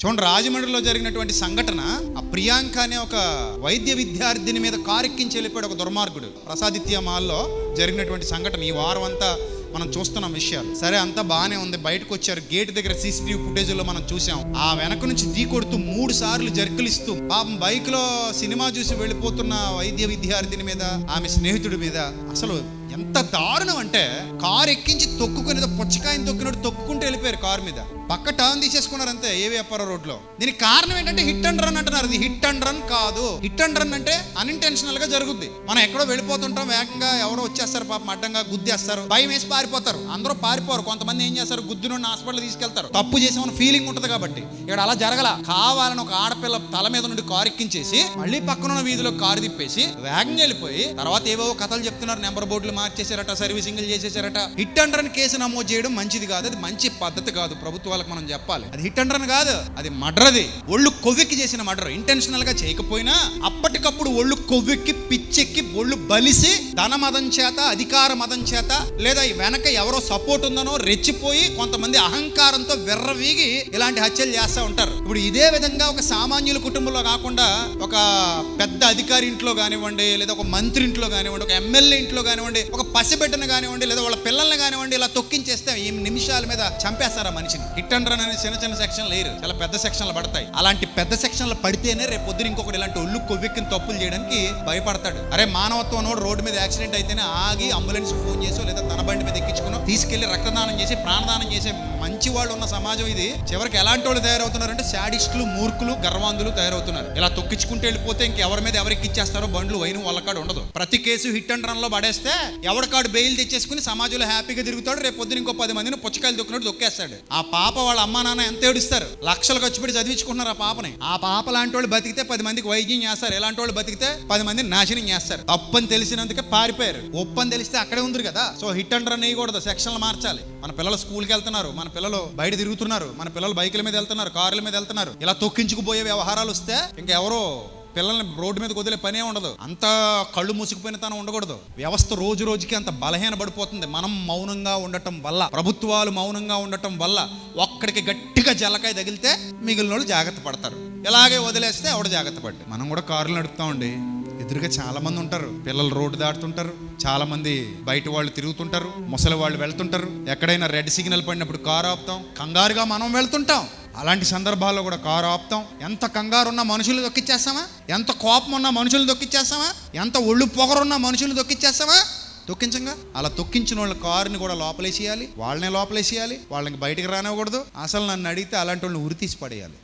చూడండి, రాజమండ్రిలో జరిగినటువంటి సంఘటన, ఆ ప్రియాంక అనే ఒక వైద్య విద్యార్థిని మీద కారెక్కించి వెళ్ళిపోయాడు ఒక దుర్మార్గుడు. ప్రసాదిత్య మాల్లో జరిగినటువంటి సంఘటన ఈ వారం అంతా మనం చూస్తున్నాం విషయాలు. సరే, అంతా బాగానే ఉంది. బయటకు వచ్చారు, గేట్ దగ్గర సీసీటీవీ ఫుటేజ్ లో మనం చూసాం. ఆ వెనక నుంచి ఢీ కొడుతూ 3 సార్లు జర్కిలిస్తూ పాపం బైక్ లో సినిమా చూసి వెళ్ళిపోతున్న వైద్య విద్యార్థిని మీద, ఆమె స్నేహితుడి మీద అసలు ఎంత దారుణం అంటే, కారు ఎక్కించి తొక్కుకునేది పుచ్చకాయని తొక్కినట్టు తొక్కుంటూ వెళ్ళిపోయారు కారు మీద. పక్క టర్న్ తీసేసుకున్నారు అంతే, ఏవిఎఫ్ఆర్ రోడ్ లో. దీనికి కారణం ఏంటంటే హిట్ అండ్ రన్ అంటున్నారు. ఇది హిట్ అండ్ రన్ కాదు. హిట్ అండ్ రన్ అంటే అన్ఇంటెన్షనల్ గా జరుగుద్ది. మనం ఎక్కడో వెళ్ళిపోతుంటాం, వేగంగా ఎవరో వచ్చేస్తారు, పాపం అడ్డంగా గుద్దేస్తారు, భయం వేసి పారిపోతారు. అందరూ పారిపోరు, కొంతమంది ఏం చేస్తారు, గుద్దును హాస్పిటల్ తీసుకెళ్తారు. తప్పు చేసామని ఫీలింగ్ ఉంటుంది కాబట్టి. ఇక్కడ అలా జరగల. కావాలని ఒక ఆడపిల్ల తల మీద నుండి కారు ఎక్కించేసి మళ్ళీ పక్కన వీధిలో కారు తిప్పేసి వేగంగా వెళ్ళిపోయి, తర్వాత ఏవో కథలు చెప్తున్నారు, నెంబర్ బోర్డులు మార్చేశారట, సర్వీసింగ్లు చేసేసారట. హిట్ అండ్ రన్ కేసు నమోదు చేయడం మంచిది కాదు, అది మంచి పద్ధతి కాదు. ప్రభుత్వాలకు మనం చెప్పాలి, అది హిట్ అండ్ రన్ కాదు, అది మర్డర్ది. ఒళ్ళు కొవ్వెక్కి చేసిన మర్డర్. ఇంటెన్షనల్ గా చేయకపోయినా అప్పటికప్పుడు ఒళ్ళు కొవ్వెక్కి పిచ్చెక్కి ఒళ్ళు బలిసి ధన మదం చేత, అధికార మదం చేత, లేదా వెనక ఎవరో సపోర్ట్ ఉందనో రెచ్చిపోయి కొంతమంది అహంకారంతో వెర్రవీగి ఇలాంటి హత్యలు చేస్తూ ఉంటారు. ఇప్పుడు ఇదే విధంగా ఒక సామాన్యుల కుటుంబంలో కాకుండా ఒక పెద్ద అధికారి ఇంట్లో కానివ్వండి, లేదా ఒక మంత్రి ఇంట్లో కానివ్వండి, ఒక ఎమ్మెల్యే ఇంట్లో కానివ్వండి, ఒక పసిబిడ్డను కానివ్వండి, లేదా వాళ్ళ పిల్లల్ని కానివ్వండి, ఇలా తొక్కించేస్తే ఈ నిమిషాల మీద చంపేస్తారు ఆ మనిషిని. హిట్ అండ్ రన్ అనే చిన్న చిన్న సెక్షన్ లేరు, చాలా పెద్ద సెక్షన్లు పడతాయి. అలాంటి పెద్ద సెక్షన్లు పడితేనే రేపు పొద్దున ఇంకొకటి ఇలాంటి ఒళ్ళు కొవ్వెక్కిన తప్పులు చేయడానికి భయపడతాడు. అరే, మానవత్వం అన్నోడు రోడ్డు మీద యాక్సిడెంట్ అయితేనే ఆగి అంబులెన్స్ ఫోన్ చేసో లేదా తన బండి మీద ఎక్కించుకుని తీసుకెళ్లి రక్తదానం చేసి ప్రాణదానం చేసే మంచి వాళ్ళు ఉన్న సమాజం ఇది. చివరికి ఎలాంటి వాళ్ళు తయారవుతున్నారంటే శాడిస్టులు, మూర్ఖులు, గర్వాంధులు తయారవుతున్నారు. ఇలా తొక్కించుకుంటూ వెళ్ళిపోతే ఇంకెవరి మీద ఎవరికి ఇచ్చేస్తారో బండ్లు వైను వాళ్ళకాడు ఉండదు. ప్రతి కేసు హిట్ అండ్ రన్ లో పడేస్తే ఎవరికాడు బెయిల్ తెచ్చేసుకుని సమాజంలో హ్యాపీగా తిరుగుతాడు. రేపు పొద్దున ఇంకో 10 మందిని పుచ్చకాయలు దొక్కినట్టు దొక్కేస్తాడు. ఆ పాప వాళ్ళ అమ్మా నాన్న ఎంత ఏడుస్తారు, లక్షలు ఖర్చు పెట్టి చదివించుకుంటున్నారు ఆ పాపని. ఆ పాప లాంటి వాళ్ళు బతికితే 10 మందికి వైద్యం చేస్తారు, ఎలాంటి వాళ్ళు బతికితే 10 మందిని నాశనం చేస్తారు. తప్పని తెలిసినందుకే పారిపోయారు, ఒప్పని తెలిస్తే అక్కడే ఉంది కదా. సో హిట్ అండ్ రన్ వేయకూడదు, సెక్షన్లు మార్చాలి. మన పిల్లలు స్కూల్కి వెళ్తున్నారు, మన పిల్లలు బయట తిరుగుతున్నారు, మన పిల్లలు బైకుల మీద వెళ్తున్నారు, కార్ల మీద వెళ్తున్నారు. ఇలా తొక్కించుకుపోయే వ్యవహారాలు వస్తే ఇంకెవరో పిల్లల్ని రోడ్డు మీద వదిలే పనే ఉండదు. అంత కళ్ళు మూసుకుపోయిన తనం ఉండకూడదు. వ్యవస్థ రోజు రోజుకి అంత బలహీన పడిపోతుంది. మనం మౌనంగా ఉండటం వల్ల, ప్రభుత్వాలు మౌనంగా ఉండటం వల్ల ఒక్కడికి గట్టిగా జలకాయ తగిలితే మిగిలిన వాళ్ళు జాగ్రత్త పడతారు. ఇలాగే వదిలేస్తే ఎవడ జాగ్రత్త పడ్డ. మనం కూడా కారులు నడుపుతామండి, ఎదురుగా చాలా మంది ఉంటారు, పిల్లలు రోడ్డు దాటుతుంటారు, చాలా మంది బయట వాళ్ళు తిరుగుతుంటారు, ముసలి వాళ్ళు వెళ్తుంటారు. ఎక్కడైనా రెడ్ సిగ్నల్ పడినప్పుడు కారు ఆపుతాం, కంగారుగా మనం వెళ్తుంటాం. అలాంటి సందర్భాల్లో కూడా కారు ఆపుతాం. ఎంత కంగారు ఉన్న మనుషులు దొక్కిచ్చేస్తామా, ఎంత కోపం ఉన్న మనుషులు దొక్కిచ్చేస్తామా, ఎంత ఒళ్ళు పొగరున్న మనుషులు దొక్కిచ్చేస్తామా? తొక్కించంగా. అలా తొక్కించిన వాళ్ళ కారుని కూడా లోపలేసేయాలి, వాళ్ళనే లోపలేసేయాలి, వాళ్ళని బయటికి రానివ్వకూడదు. అసలు నన్ను అడిగితే అలాంటి వాళ్ళని ఉరి తీసి పడేయాలి.